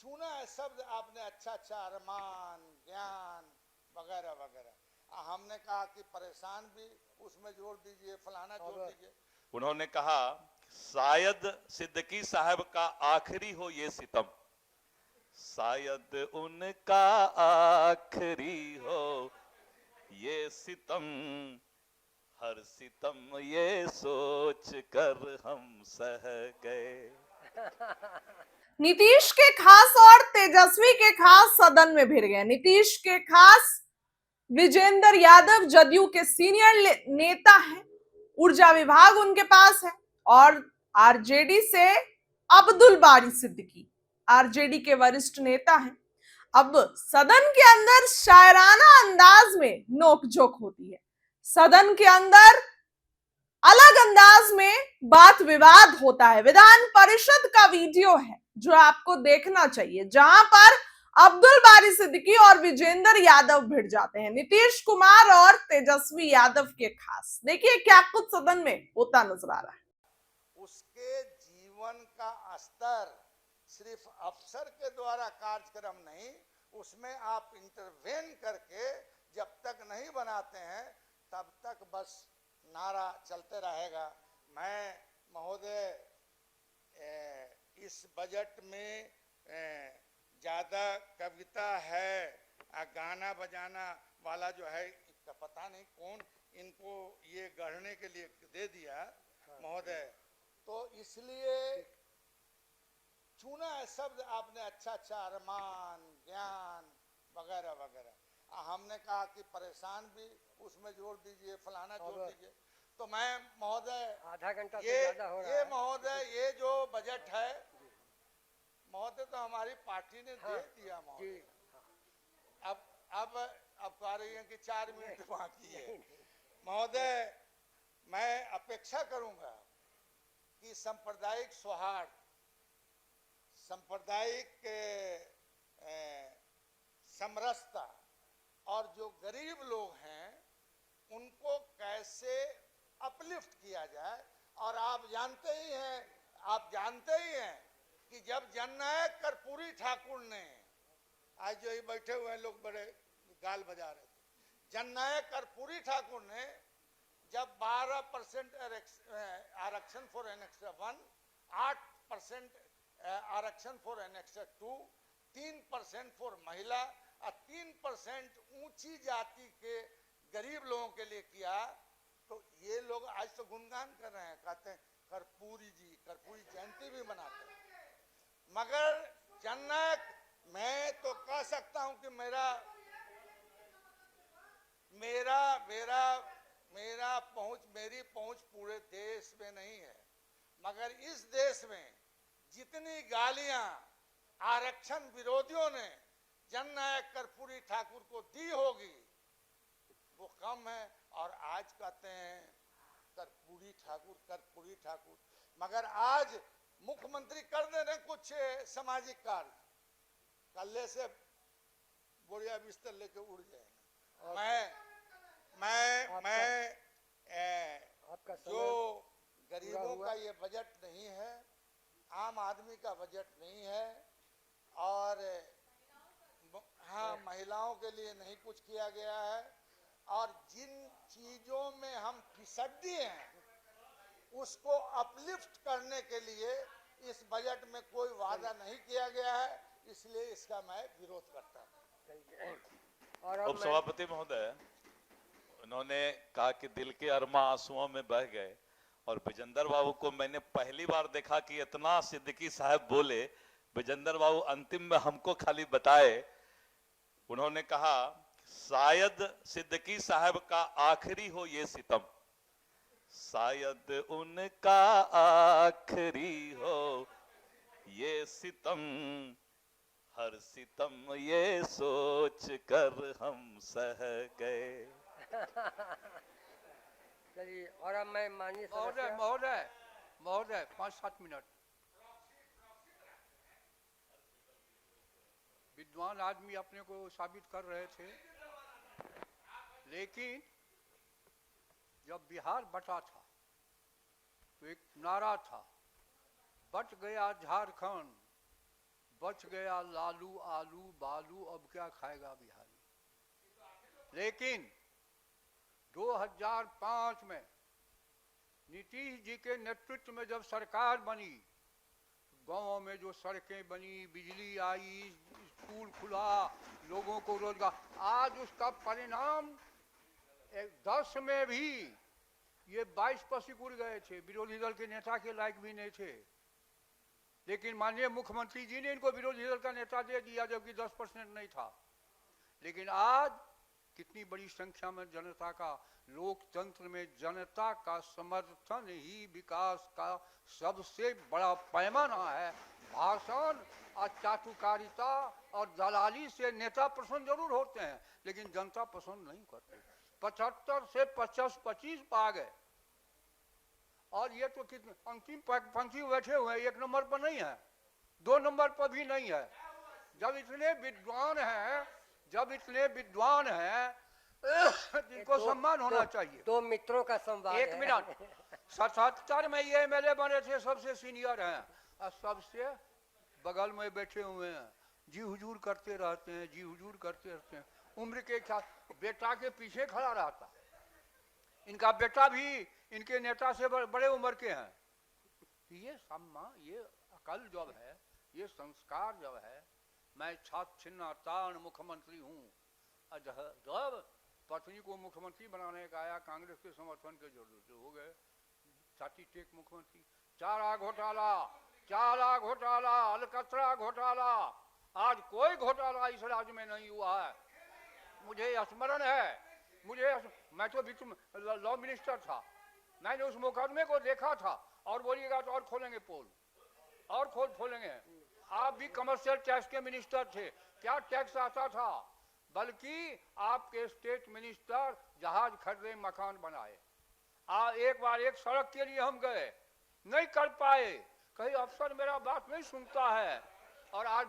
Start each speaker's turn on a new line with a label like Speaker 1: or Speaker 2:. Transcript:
Speaker 1: छूना है शब्द आपने अच्छा अच्छा, अरमान, ज्ञान वगैरह वगैरह। हमने कहा कि परेशान भी उसमें जोड़ दीजिए, फलाना जोड़ दीजिए।
Speaker 2: उन्होंने कहा शायद सिद्दीकी साहब का आखिरी हो ये सितम, शायद उनका आखिरी हो ये सितम, हर सितम ये सोच कर हम सह गए।
Speaker 3: नीतीश के खास और तेजस्वी के खास सदन में भिड़ गए। नीतीश के खास विजेंद्र यादव जदयू के सीनियर नेता हैं, ऊर्जा विभाग उनके पास है, और आरजेडी से अब्दुल बारी सिद्दीकी आरजेडी के वरिष्ठ नेता हैं। अब सदन के अंदर शायराना अंदाज में नोकझोंक होती है, सदन के अंदर अलग अंदाज में बात विवाद होता है। विधान परिषद का वीडियो है जो आपको देखना चाहिए, जहां पर अब्दुल बारी सिद्दीकी और विजेंद्र यादव भिड़ जाते हैं, नीतीश कुमार और तेजस्वी यादव के खास। देखिए क्या कुछ सदन में होता नजर आ रहा है।
Speaker 1: उसके जीवन का स्तर सिर्फ अफसर के द्वारा कार्यक्रम नहीं, उसमें आप इंटरवेन करके जब तक नहीं बनाते हैं तब तक बस नारा चलते रहेगा। मैं महोदय इस बजट में ज्यादा कविता है, गाना बजाना वाला जो है, पता नहीं कौन इनको ये गढ़ने के लिए दे दिया महोदय, तो इसलिए छूना है शब्द आपने अच्छा अच्छा, अरमान, ज्ञान वगैरह वगैरह। हमने कहा कि परेशान भी उसमें जोड़ दीजिए, फलाना जोड़ दीजिए। तो मैं महोदय
Speaker 4: आधा घंटा से ज्यादा हो रहा है।
Speaker 1: महोदय ये जो बजट है महोदय तो हमारी पार्टी ने दे दिया महोदय। अब कह रही है कि 4 मिनट बाकी है। महोदय मैं अपेक्षा करूंगा कि सांप्रदायिक सौहार्द, सांप्रदायिक समरसता और जो गरीब लोग हैं उनको कैसे अपलिफ्ट किया जाए। और आप जानते ही हैं कि जब जननायक कर्पूरी ठाकुर ने, आज जो ही बैठे हुए हैं लोग बड़े गाल बजा रहे थे, जननायक कर्पूरी ठाकुर ने जब 12% आरक्षण फॉर एनेक्सर 1, 8% आरक्षण फॉर एनेक्सर 2, 3% फॉर महिला और 3% ऊंची जाति के गरीब लोगों के लिए किया, तो ये लोग आज तो गुणगान कर रहे हैं, कहते हैं कर्पूरी जी, कर्पूरी जयंती भी मनाते हैं। मगर जननायक, मैं तो कह सकता हूं कि मेरी पहुंच पूरे देश में नहीं है, मगर इस देश में जितनी गालियां आरक्षण विरोधियों ने जननायक कर्पूरी ठाकुर को दी होगी वो कम है। और आज कहते हैं कर्पूरी ठाकुर, मगर आज मुख्यमंत्री कर दे रहे कुछ सामाजिक कार्य, कल्ले से बोरिया बिस्तर लेके उड़ जाएंगे। मैं जो गरीबों का ये बजट नहीं है, आम आदमी का बजट नहीं है, और हाँ महिलाओं के लिए नहीं कुछ किया गया है, और जिन चीजों में हम फिसड दिए हैं उसको अपलिफ्ट करने के लिए इस बजट में कोई वादा नहीं किया गया है, इसलिए इसका मैं विरोध करता हूं।
Speaker 2: उप सभापति महोदय, उन्होंने कहा कि दिल के अरमा आंसुओं में बह गए, और विजेंद्र बाबू को मैंने पहली बार देखा कि इतना सिद्दीकी साहब बोले। विजेंद्र बाबू अंतिम में हमको खाली बताए, उन्होंने कहा शायद सिद्दीकी साहब का आखिरी हो ये सितम, शायद उनका आखिरी हो ये सितम, हर सितम ये सोच कर हम सह गए।
Speaker 4: चलिए, और अब मैं माननीय
Speaker 5: महोदय 5-7 मिनट। विद्वान आदमी अपने को साबित कर रहे थे, लेकिन जब बिहार बटा था तो एक नारा था, बट गया झारखंड बच गया लालू आलू बालू, अब क्या खाएगा बिहारी। लेकिन 2005 में नीतीश जी के नेतृत्व में जब सरकार बनी, गांवों में जो सड़कें बनी, बिजली आई, स्कूल खुला, लोगों को रोजगार, आज उसका परिणाम 10 में भी ये 22 पर सिकुड़ गए थे। विरोधी दल के नेता के लायक भी नहीं थे, लेकिन माननीय मुख्यमंत्री जी ने इनको विरोधी दल का नेता दे दिया, जबकि 10% नहीं था। लेकिन आज कितनी बड़ी संख्या में जनता का, लोकतंत्र में जनता का समर्थन ही विकास का सबसे बड़ा पैमाना है। भाषण और चाटुकारिता और दलाली से नेता पसंद जरूर होते हैं, लेकिन जनता पसंद नहीं करते। 75 से 25 पा गए, और ये तो कितने अंतिम पंक्ति में बैठे हुए हैं, 1 नंबर पर नहीं है, 2 नंबर पर भी नहीं है। जब इतने विद्वान हैं इनको सम्मान होना चाहिए।
Speaker 4: 2 मित्रों का संवाद है।
Speaker 5: 1 मिनट। 77 में ये MLA बने थे, सबसे सीनियर हैं, और सबसे बगल में बैठे हुए हैं, जी हुजूर करते रहते हैं, जी हुजूर करते रहते हैं। उम्र के बेटा के पीछे खड़ा रहता। इनका बेटा भी इनके नेता से बड़े उम्र के हैं। ये सम्मान, ये अकल जब है, ये संस्कार जब है। मैं छात्र तारण मुख्यमंत्री हूँ। जब पत्नी को मुख्यमंत्री बनाने का आया, कांग्रेस के समर्थन के जरूरत हो गए, छाती टेक मुख्यमंत्री। चारा घोटाला, अलकतरा घोटाला, आज कोई घोटाला इस राज्य में नहीं हुआ है। मुझे स्मरण है, मैं तो लॉ मिनिस्टर था, मैंने उस मुकदमे को देखा था। और बोलिएगा तो और खोलेंगे पोल, और खोलेंगे। आप भी कमर्शियल टैक्स के मिनिस्टर थे, क्या टैक्स आता था? बल्कि आपके स्टेट मिनिस्टर जहाज खरीदे, मकान बनाए। एक बार एक सड़क के लिए हम गए, नहीं कर पाए, कहीं अफसर मेरा बात नहीं सुनता है, और आज